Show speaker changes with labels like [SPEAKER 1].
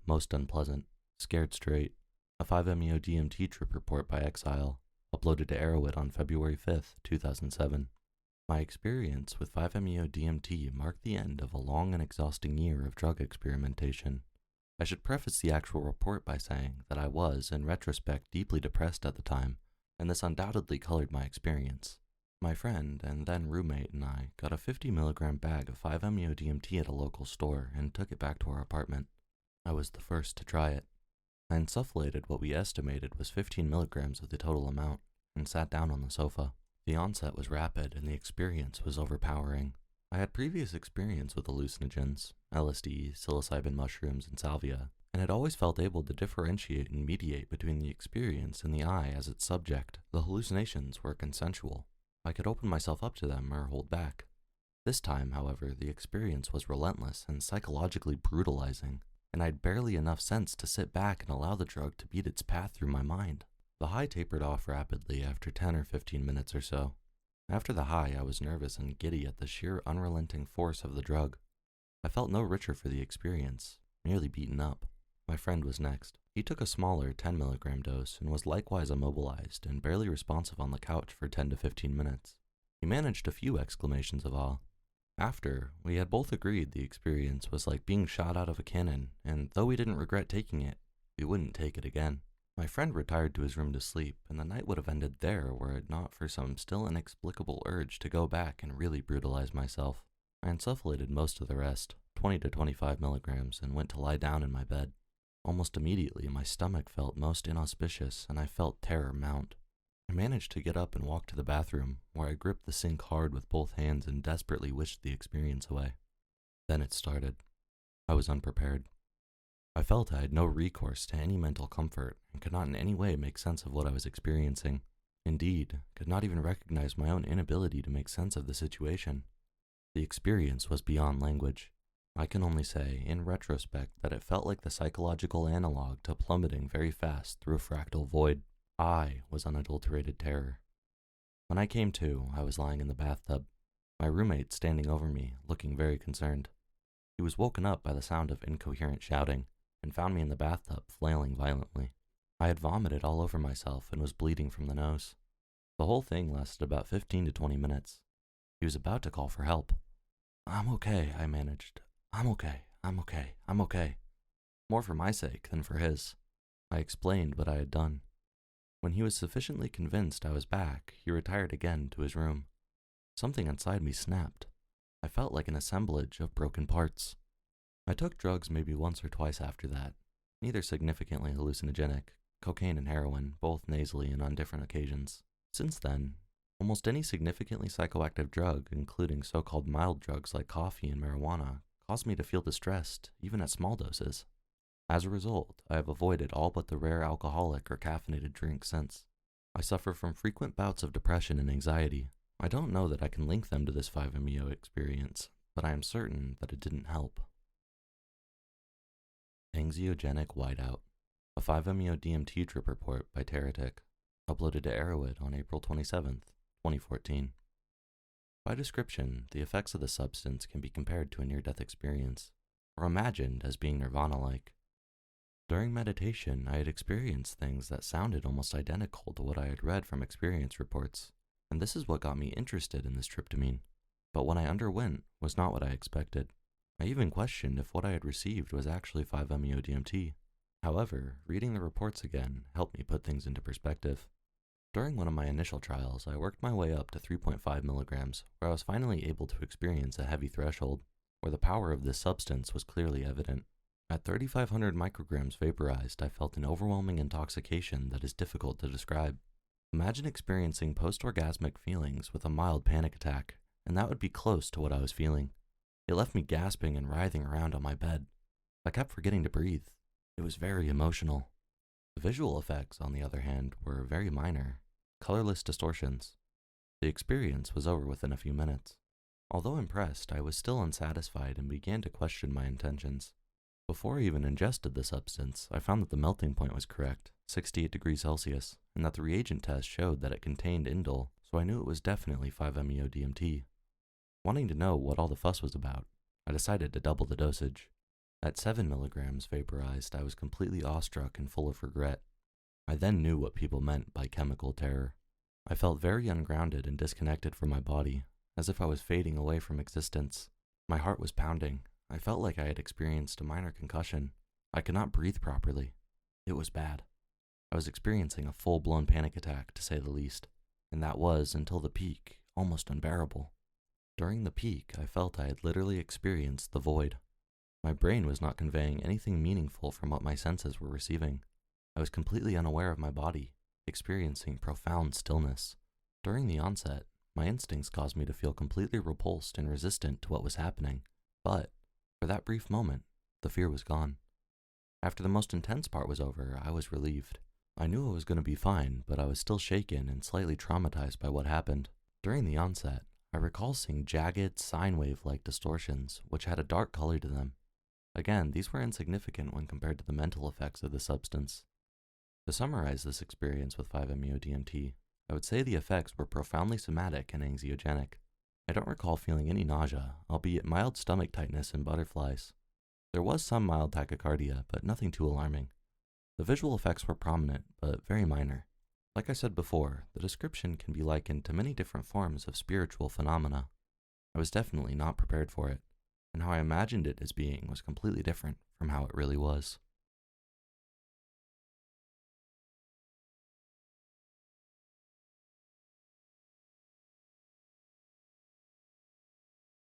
[SPEAKER 1] most unpleasant, scared straight, a 5-MeO DMT trip report by Exile, uploaded to Arrowhead on February 5th, 2007. My experience with 5-MeO DMT marked the end of a long and exhausting year of drug experimentation. I should preface the actual report by saying that I was, in retrospect, deeply depressed at the time, and this undoubtedly colored my experience. My friend and then roommate and I got a 50 milligram bag of 5-MeO DMT at a local store and took it back to our apartment. I was the first to try it. I insufflated what we estimated was 15 milligrams of the total amount and sat down on the sofa. The onset was rapid and the experience was overpowering. I had previous experience with hallucinogens, LSD, psilocybin mushrooms, and salvia, and had always felt able to differentiate and mediate between the experience and the I as its subject. The hallucinations were consensual. I could open myself up to them or hold back. This time, however, the experience was relentless and psychologically brutalizing, and I had barely enough sense to sit back and allow the drug to beat its path through my mind. The high tapered off rapidly after 10 or 15 minutes or so. After the high, I was nervous and giddy at the sheer unrelenting force of the drug. I felt no richer for the experience, merely beaten up. My friend was next. He took a smaller 10 milligram dose and was likewise immobilized and barely responsive on the couch for 10 to 15 minutes. He managed a few exclamations of awe. After, we had both agreed the experience was like being shot out of a cannon, and though we didn't regret taking it, we wouldn't take it again. My friend retired to his room to sleep, and the night would have ended there were it not for some still inexplicable urge to go back and really brutalize myself. I insufflated most of the rest, 20 to 25 milligrams, and went to lie down in my bed. Almost immediately, my stomach felt most inauspicious, and I felt terror mount. I managed to get up and walk to the bathroom, where I gripped the sink hard with both hands and desperately wished the experience away. Then it started. I was unprepared. I felt I had no recourse to any mental comfort and could not in any way make sense of what I was experiencing. Indeed, could not even recognize my own inability to make sense of the situation. The experience was beyond language. I can only say, in retrospect, that it felt like the psychological analog to plummeting very fast through a fractal void. I was unadulterated terror. When I came to, I was lying in the bathtub, my roommate standing over me, looking very concerned. He was woken up by the sound of incoherent shouting, and found me in the bathtub, flailing violently. I had vomited all over myself and was bleeding from the nose. The whole thing lasted about 15 to 20 minutes. He was about to call for help. "I'm okay," I managed. I'm okay. More for my sake than for his. I explained what I had done. When he was sufficiently convinced I was back, he retired again to his room. Something inside me snapped. I felt like an assemblage of broken parts. I took drugs maybe once or twice after that, neither significantly hallucinogenic, cocaine and heroin, both nasally and on different occasions. Since then, almost any significantly psychoactive drug, including so-called mild drugs like coffee and marijuana, caused me to feel distressed, even at small doses. As a result, I have avoided all but the rare alcoholic or caffeinated drink since. I suffer from frequent bouts of depression and anxiety. I don't know that I can link them to this 5-MeO experience, but I am certain that it didn't help. Anxiogenic Whiteout, a 5-MeO DMT trip report by Teratic, uploaded to Arrowhead on April 27th, 2014. By description, the effects of the substance can be compared to a near-death experience, or imagined as being nirvana-like. During meditation, I had experienced things that sounded almost identical to what I had read from experience reports, and this is what got me interested in this tryptamine. But what I underwent was not what I expected. I even questioned if what I had received was actually 5-MeO DMT. However, reading the reports again helped me put things into perspective. During one of my initial trials, I worked my way up to 3.5 milligrams, where I was finally able to experience a heavy threshold, where the power of this substance was clearly evident. At 3,500 micrograms vaporized, I felt an overwhelming intoxication that is difficult to describe. Imagine experiencing post-orgasmic feelings with a mild panic attack, and that would be close to what I was feeling. It left me gasping and writhing around on my bed. I kept forgetting to breathe. It was very emotional. The visual effects, on the other hand, were very minor, colorless distortions. The experience was over within a few minutes. Although impressed, I was still unsatisfied and began to question my intentions. Before I even ingested the substance, I found that the melting point was correct, 68 degrees Celsius, and that the reagent test showed that it contained indole, so I knew it was definitely 5-MeO DMT. Wanting to know what all the fuss was about, I decided to double the dosage. At 7 milligrams vaporized, I was completely awestruck and full of regret. I then knew what people meant by chemical terror. I felt very ungrounded and disconnected from my body, as if I was fading away from existence. My heart was pounding. I felt like I had experienced a minor concussion. I could not breathe properly. It was bad. I was experiencing a full-blown panic attack, to say the least, and that was, until the peak, almost unbearable. During the peak, I felt I had literally experienced the void. My brain was not conveying anything meaningful from what my senses were receiving. I was completely unaware of my body, experiencing profound stillness. During the onset, my instincts caused me to feel completely repulsed and resistant to what was happening, but, for that brief moment, the fear was gone. After the most intense part was over, I was relieved. I knew I was going to be fine, but I was still shaken and slightly traumatized by what happened. During the onset, I recall seeing jagged, sine wave-like distortions, which had a dark color to them. Again, these were insignificant when compared to the mental effects of the substance. To summarize this experience with 5-MeO-DMT, I would say the effects were profoundly somatic and anxiogenic. I don't recall feeling any nausea, albeit mild stomach tightness and butterflies. There was some mild tachycardia, but nothing too alarming. The visual effects were prominent, but very minor. Like I said before, the description can be likened to many different forms of spiritual phenomena. I was definitely not prepared for it, and how I imagined it as being was completely different from how it really was.